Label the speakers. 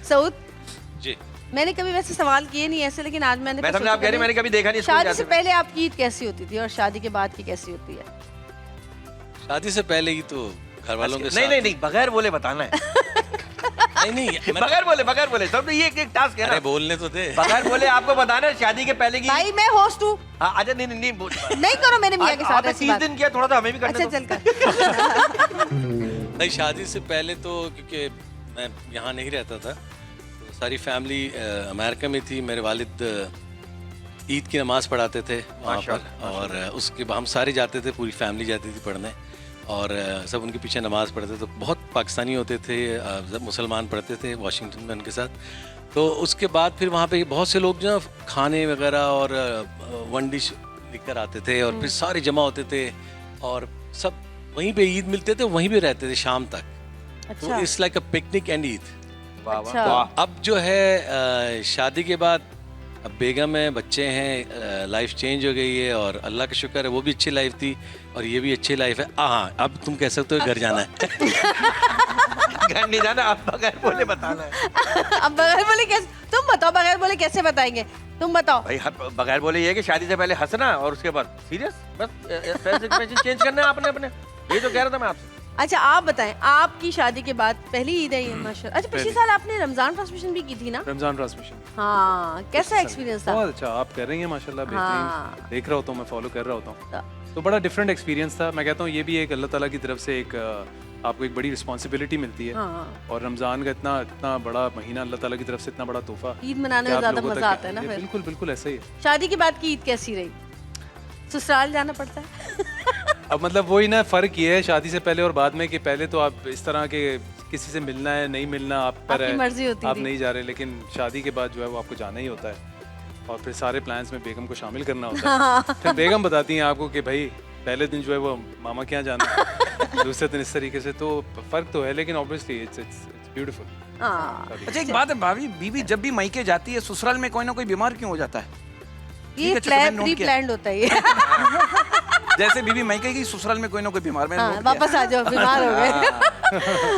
Speaker 1: सऊद
Speaker 2: जी।
Speaker 1: मैंने कभी वैसे सवाल किए नहीं ऐसे, लेकिन आज मैंने
Speaker 3: मैडम ने आप कह रही मैंने कभी देखा नहीं स्कूल
Speaker 1: शादी
Speaker 3: जाते
Speaker 1: से
Speaker 3: हुए।
Speaker 1: पहले आपकी ईद कैसी होती थी और शादी के बाद की कैसी होती है?
Speaker 2: शादी से पहले ही तो घर वालों के साथ।
Speaker 3: नहीं नहीं नहीं, बगैर बोले बताना है।
Speaker 2: नहीं
Speaker 3: बगैर बोले सब ये एक टास्क है
Speaker 2: अरे
Speaker 3: ना।
Speaker 2: बोलने तो दे।
Speaker 3: बगैर बोले आपको बताना है शादी के पहले की।
Speaker 1: भाई मैं होस्ट हूँ,
Speaker 3: हाँ, अच्छा नहीं नहीं नहीं
Speaker 1: नहीं करो मेरे मियाँ के साथ
Speaker 3: आपने
Speaker 1: ऐसी
Speaker 3: 30
Speaker 1: बात।
Speaker 3: दिन किया, थोड़ा सा हमें भी करने
Speaker 1: अच्छा
Speaker 3: दो।
Speaker 1: चल कर।
Speaker 2: नहीं, शादी से पहले तो क्योंकि मैं यहाँ नहीं रहता था, तो सारी फैमिली अमेरिका में थी। मेरे वालिद ईद की नमाज़ पढ़ाते थे वहाँ पर, और उसके बाद हम सारे जाते थे, पूरी फैमिली जाती थी पढ़ने, और सब उनके पीछे नमाज़ पढ़ते थे। तो बहुत पाकिस्तानी होते थे, मुसलमान पढ़ते थे वाशिंगटन में उनके साथ। तो उसके बाद फिर वहाँ पे बहुत से लोग जो ना खाने वगैरह और वन डिश लेकर आते थे, और फिर सारे जमा होते थे, और सब वहीं पे ईद मिलते थे, वहीं पे रहते थे शाम तक। तो
Speaker 1: अच्छा
Speaker 2: it's like a picnic and Eid.
Speaker 3: वाह
Speaker 1: अच्छा।
Speaker 3: वाह।
Speaker 2: अब जो है शादी के बाद अब बेगम है, बच्चे हैं, लाइफ चेंज हो गई है, और अल्लाह का शुक्र है वो भी अच्छी लाइफ थी और ये भी अच्छी लाइफ है। हाँ, अब तुम कह सकते हो घर जाना है।
Speaker 3: घर नहीं जाना, आप बगैर बोले बताना है।
Speaker 1: अब बगैर बोले कैसे, तुम बताओ बगैर बोले कैसे बताएंगे, तुम बताओ।
Speaker 3: भाई बगैर बोले ये है कि शादी से पहले हंसना और उसके बाद सीरियस, बस पैसे चेंज करना है आपने अपने। ये तो कह रहा था मैं आपसे।
Speaker 1: अच्छा आप बताएं, आपकी शादी के बाद पहली ईद है ये माशाल्लाह। अच्छा पिछले साल आपने रमजान ट्रांसमिशन भी की थी ना?
Speaker 4: रमजान ट्रांसमिशन
Speaker 1: हाँ, कैसा एक्सपीरियंस था?
Speaker 4: बहुत अच्छा, आप कर रही हैं माशाल्लाह, बेहतरीन।
Speaker 1: हाँ।
Speaker 4: देख रहा होता हूँ मैं, फॉलो कर रहा होता हूँ, तो बड़ा डिफरेंट एक्सपीरियंस था। मैं कहता हूँ ये भी एक अल्लाह ताला की तरफ से एक आपको एक बड़ी रिस्पॉन्सिबिलिटी मिलती है।
Speaker 1: हाँ।
Speaker 4: और रमज़ान का इतना बड़ा महीना अल्लाह ताला की तरफ से इतना बड़ा तोहफा,
Speaker 1: ईद मनाने में ज्यादा मजा आता है ना फिर।
Speaker 4: बिल्कुल बिल्कुल ऐसा ही है।
Speaker 1: शादी के बाद की ईद कैसी रही? ससुराल जाना पड़ता है?
Speaker 4: अब मतलब वही ना फ़र्क ये है शादी से पहले और बाद में, कि पहले तो आप इस तरह के किसी से मिलना है नहीं मिलना आप पर
Speaker 1: आपकी
Speaker 4: है,
Speaker 1: मर्जी होती
Speaker 4: आप
Speaker 1: थी।
Speaker 4: नहीं जा रहे, लेकिन शादी के बाद जो है वो आपको जाना ही होता है, और फिर सारे प्लान्स में बेगम को शामिल करना होता है। फिर बेगम बताती हैं आपको कि भाई पहले दिन जो है वो मामा के यहाँ जाना है, दूसरे दिन इस तरीके से। तो फ़र्क तो है, लेकिन ऑब्वियसली इट्स ब्यूटीफुल।
Speaker 1: हाँ।
Speaker 5: अच्छा एक बात है भाभी, बीवी जब भी मायके जाती है ससुराल में कोई ना कोई बीमार क्यों हो जाता है?
Speaker 1: ये
Speaker 5: अच्छा, मैंने नोट
Speaker 1: प्री
Speaker 5: किया।
Speaker 1: प्लान्ड होता है ये।
Speaker 5: जैसे बीवी मायके गई ससुराल में कोई ना कोई बीमार, मैंने
Speaker 1: हाँ,
Speaker 5: नोट किया।
Speaker 1: वापस आ जाओ, बीमार हो गए।